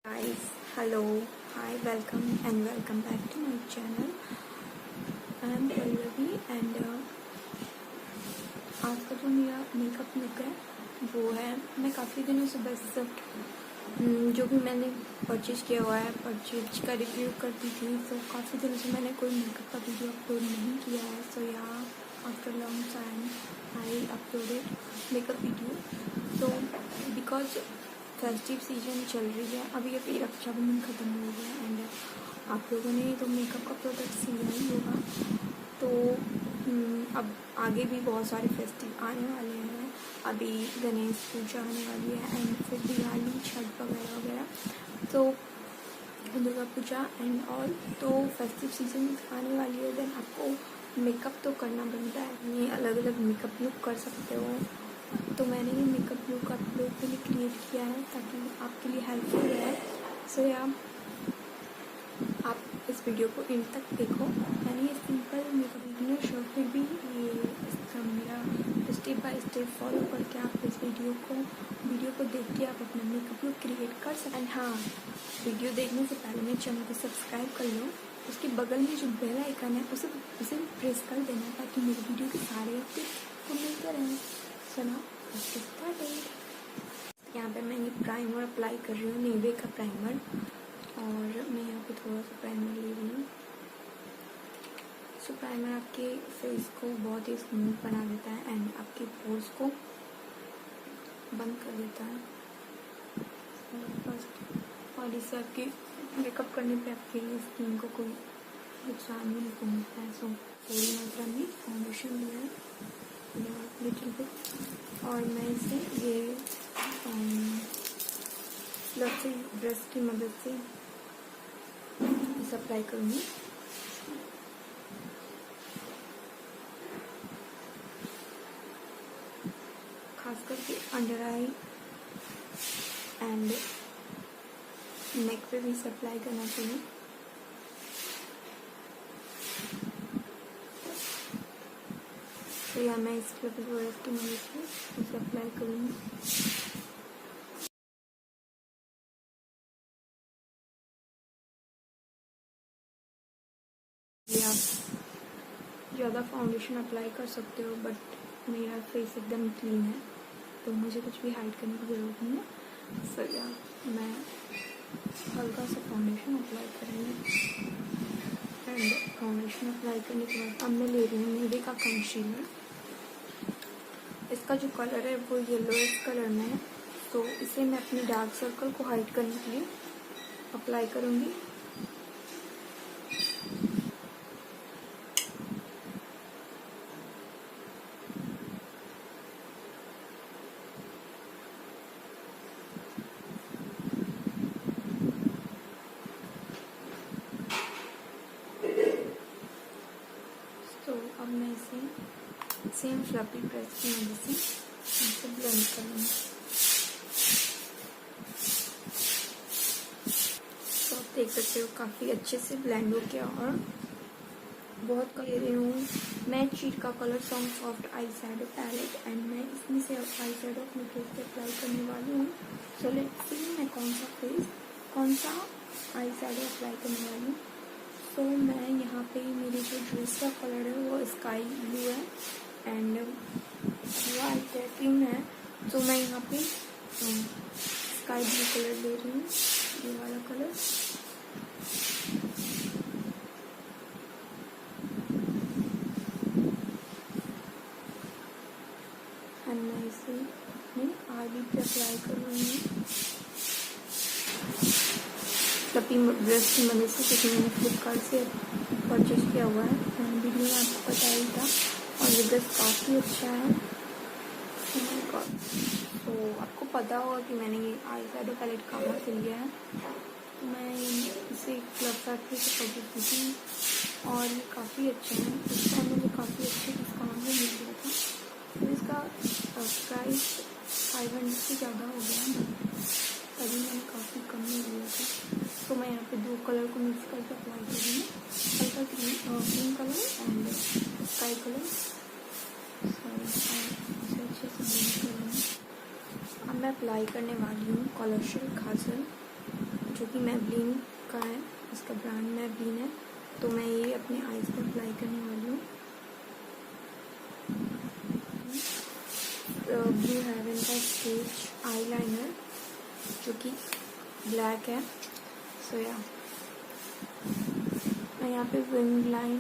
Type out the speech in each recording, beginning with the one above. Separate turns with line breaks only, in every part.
Guys, hello, hi, welcome back to my channel. I am Pallavi and आज का जो मेरा मेकअप लुक है वो है, मैं काफ़ी दिनों से बस जो भी मैंने परचेज किया हुआ है परचेज का रिव्यू करती थी। तो काफ़ी दिनों से मैंने कोई मेकअप का वीडियो अपलोड नहीं किया है। सो या after long time I uploaded makeup video. तो बिकॉज फेस्टिव सीजन चल रही है, अभी अभी रक्षाबंधन ख़त्म हो गया एंड आप लोगों ने तो मेकअप का प्रोडक्ट लिया ही होगा। तो अब आगे भी बहुत सारे फेस्टिव आने वाले हैं। अभी गणेश पूजा आने वाली है एंड फिर दिवाली, छठ वगैरह वगैरह, तो दुर्गा पूजा एंड ऑल। तो फेस्टिव सीजन आने वाली है, देन आपको मेकअप तो करना बनता है। ये अलग अलग मेकअप लुक कर सकते हो। तो मैंने ये मेकअप लुक आप लोग के लिए क्रिएट किया है ताकि आपके लिए हेल्पफुल रहे। सो या आप इस वीडियो को एंड तक देखो। मैंने ये सिंपल मेकअप वीडियो शो, फिर भी ये इसका मेरा स्टेप बाय स्टेप फॉलो करके आप इस वीडियो को देख के आप अपना मेकअप लुक क्रिएट कर सकते हैं। हाँ, वीडियो देखने से पहले मेरे चैनल को सब्सक्राइब कर लो। उसके बगल में जो बेल आइकन है उसे प्रेस कर देना ताकि मेरे वीडियो के सारे अपडेट को मिलते रहें। चलो यहाँ पे मैं ये प्राइमर अप्लाई कर रही हूँ, नीवे का प्राइमर। और मैं यहाँ पे थोड़ा सा प्राइमर ले रही हूँ। सो प्राइमर आपके फेस को बहुत ही स्मूथ बना देता है एंड आपके पोर्स को बंद कर देता है फर्स्ट। और इससे आपके मेकअप करने पे आपकी स्किन को कोई नुकसान भी नहीं पहुँचता है। सो थोड़ी मात्रा में फाउंडेशन लिया है लिटिल बिट, और मैं इसे ये फ्लफी ब्रश की मदद से इसे अप्लाई करूँगी। खास करके अंडर आई एंड नेक पे भी इसे अप्लाई करना चाहिए। तो या मैं इस फ्लफी ब्रश की मदद से इसे अप्लाई करूँगी। आप ज़्यादा फाउंडेशन अप्लाई कर सकते हो, बट मेरा फेस एकदम क्लीन है तो मुझे कुछ भी हाइड करने की ज़रूरत नहीं है। सो या मैं हल्का सा फाउंडेशन अप्लाई करेंगे एंड फाउंडेशन अप्लाई करने के बाद अब मैं ले रही हूँ न्यूबे का कंसीलर। इसका जो कलर है वो येलोइश कलर में है, तो इसे मैं अपने डार्क सर्कल को हाइड करने के लिए अप्लाई करूँगी। तो अब मैं इसे सेम फ्लफी ब्रश की मदद से इसे ब्लेंड करूँगी। तो आप देख सकते हो काफ़ी अच्छे से ब्लेंड हो गया और बहुत कलर रही हूँ मैं चीट का colour soft eye shadow palette and मैं इसमें से आई शैडो अपने फेस पे अप्लाई करने वाली हूँ। सो लेट्स सी मैं कौन सा आई शैडो अप्लाई करने वाली हूँ। तो मैं यहाँ पे मेरी जो ड्रेस का कलर है वो स्काई ब्लू है एंड वाइट है, क्रीम है। तो मैं यहाँ पे स्काई ब्लू कलर ले रही हूँ, ये वाला कलर। एंड मैं इसे अपने आईडी पे अप्लाई करूँगी फ्लफी ब्रश की मदद से, क्योंकि मैंने फ्लिपकार्ट से परचेज किया हुआ है एंड वीडियो में आपको पता ही था। और ये ब्रश काफ़ी अच्छा है। तो आपको पता होगा कि मैंने ये आई शैडो पैलेट कहाँ से लिया है। तो मैं इसे क्लब फैक्ट्री से परचेज की थी और ये काफ़ी अच्छा है। इस टाइम मुझे काफ़ी अच्छे डिस्काउंट में मिल गया था। तो इसका प्राइस 500 से ज़्यादा हो गया है, तभी मैंने काफ़ी कम में लिया था। तो मैं यहाँ पे दो कलर को मिक्स करके अप्लाई करूँगी, हल्का green colour and sky colour. अच्छे से ब्लेंड करूँगी। अब मैं अप्लाई करने वाली हूँ कलर शेड काजल, जो जो कि मैबलिन का है, इसका ब्रांड मैबलिन है। तो मैं ये अपने आईज पर अप्लाई करने वाली हूँ। ब्लू हेवन का स्केच आईलाइनर जो कि ब्लैक है। सो या मैं यहाँ पे विंग लाइन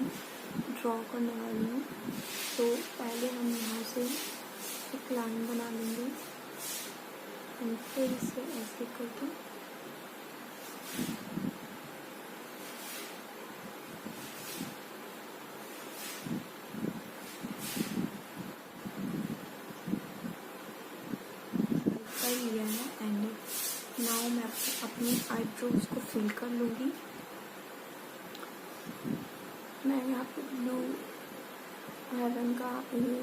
ड्रॉ करने वाली हूँ। तो पहले हम यहाँ से एक लाइन बना लेंगे और फिर इसे ऐसे करके कर लिया है। एंड नाउ मैं अपनी आईब्रोज को फिल कर लूँगी। मैं यहाँ पे ब्लू हेवन का ये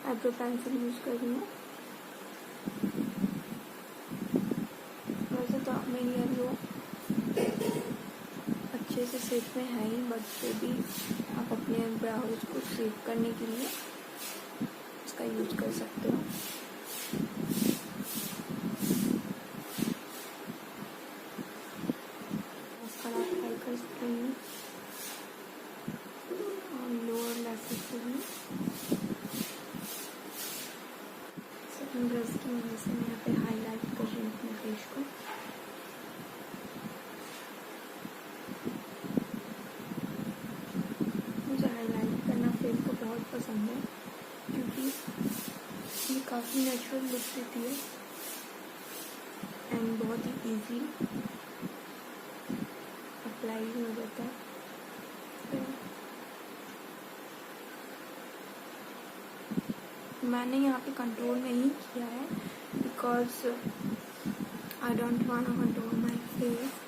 आईब्रो पेंसिल यूज़ कर रही हूँ। वैसे तो मेरी आईब्रो अच्छे से शेप में है ही, बट फिर भी आप अपने ब्राउज को शेप करने के लिए इसका यूज कर सकते हो। मस्कारा अप्लाई कर सकते हैं और लोअर लैसेस पे भी। सेकंड ब्रश की वजह से मैं यहाँ पे हाईलाइट कर रही हूँ अपने फेस को। मुझे हाईलाइट करना फेस को बहुत पसंद है क्योंकि ये काफ़ी नेचुरल लुक देती है एंड बहुत ही इजी अप्लाई हो जाता है। मैंने यहाँ पे कंट्रोल नहीं किया है because I don't want to control my face.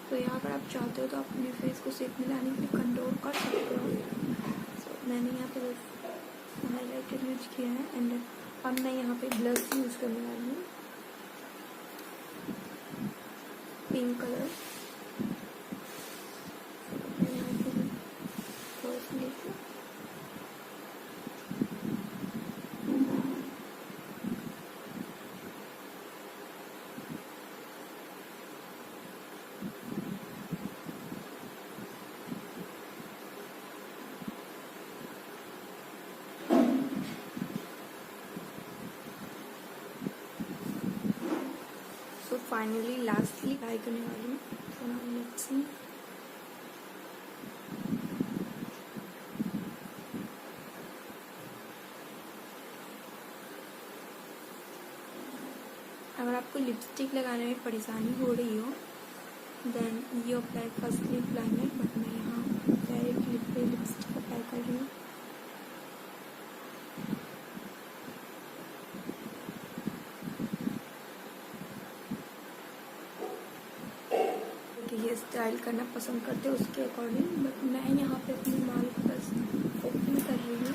तो यहाँ पर आप चाहते हो तो अपने फेस को शेप में लाने के लिए कंट्रोल कर सकते हो। So, मैंने यहाँ पे हाईलाइटर यूज किया है एंड अब मैं यहाँ पे ब्लश यूज करने वाली हूँ, पिंक कलर। तो फाइनली लास्टली ट्राई करने वाली हूँ। तो नाउ लेट्स सी। अगर आपको लिपस्टिक लगाने में परेशानी हो रही हो then you apply first lip liner, but मैं यहाँ डायरेक्ट लिप पे लिपस्टिक अप्लाई कर रही हूँ। हेयर स्टाइल करना पसंद करते हो उसके अकॉर्डिंग, बट मैं यहाँ पे अपने बाल को बस ओपन कर रही हूँ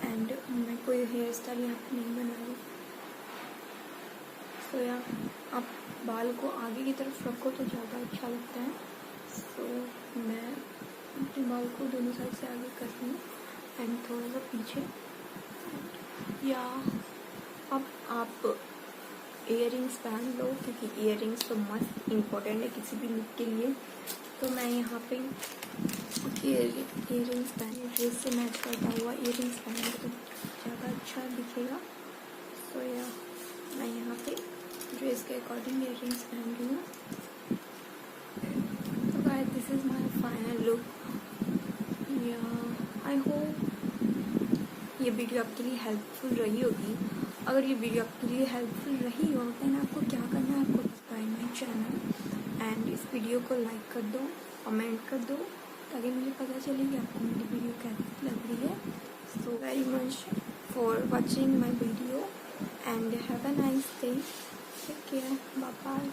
एंड मैं कोई हेयर स्टाइल यहाँ पे नहीं बना रही। सो या आप बाल को आगे की तरफ रखो तो ज़्यादा अच्छा लगता है। सो मैं अपने बाल को दोनों साइड से आगे कर रही हूँ एंड थोड़ा सा पीछे। या अब आप इयरिंग्स पहन लो क्योंकि इयरिंग्स तो मस्त इम्पोर्टेंट है किसी भी लुक के लिए। तो मैं यहाँ पे इयरिंग्स पहने, ड्रेस से मैच करता हुआ इयरिंग्स पहने तो ज़्यादा अच्छा दिखेगा। सो या मैं यहाँ पे ड्रेस के अकॉर्डिंग इयरिंग्स पहन रही हूँ। तो guys this is my final look. या आई होप ये वीडियो आपके लिए हेल्पफुल रही होगी। अगर ये वीडियो आपके लिए हेल्पफुल रही हो तो आपको क्या करना है, आपको सब्सक्राइब माई चैनल एंड इस वीडियो को लाइक कर दो, कमेंट कर दो ताकि मुझे पता चले कि आपको मेरी वीडियो कैसी लग रही है। So very much for watching my video and have a nice day. Take care, bye bye.